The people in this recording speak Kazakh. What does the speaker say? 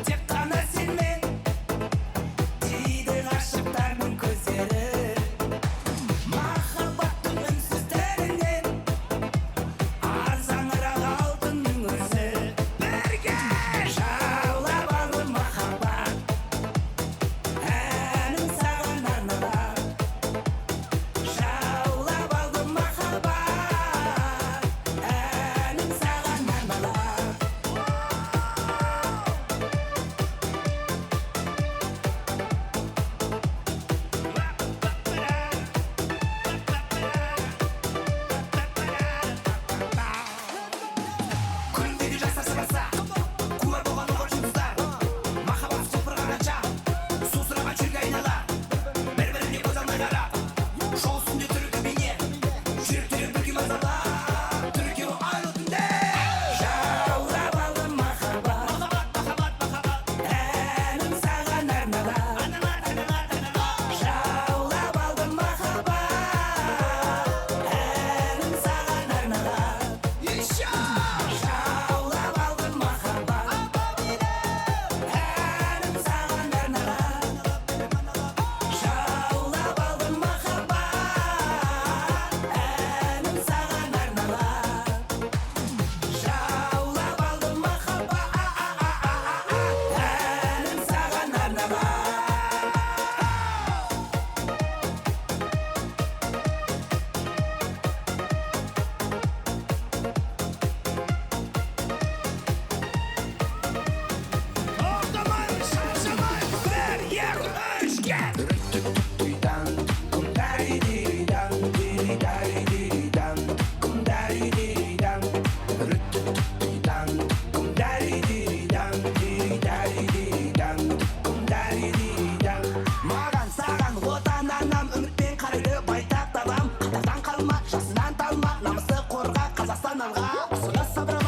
тек қана сенмен, дейді ғашықтардың көздері. Махаббаттың үнсіз тілінен арзанырақ алтынның өзі. Бірге жаулап алды махаббат, әнін саған арналап. Жаулап алды махаббат, әнін саған арналап. Күндегі жастар сырласа, куә болған оған жұлдыздар. Махаббат құлпырғанша сусыраған шөлге айналар. Бір-біріне көз алмай қарап, жол үстінде түрілді бейне, жүректері бірге мазалап, түрілгені айлы түнде. Жаулап алды махаббат, әнін саған арналап. Жаулап алды махаббат, әнін саған арналап. Жаулап алды махаббат, әнін саған арналап. Жаулап алды махаббат, әнін саған арналап. Жаулап алды махаббат, әнін саған арналап. Тоқтамай, шаршамай, бір, екі, үш, кет! Күмдари-диридан, диридан, күмдари-диридан. Күмдари-диридан, диридан, күмдари-диридан. Маған саған отан анам, үмітпен қарайды байтақ далам. Қатардан қалма, жасынан талма, намысты қорға Қазақстан алға. Осыны сабыр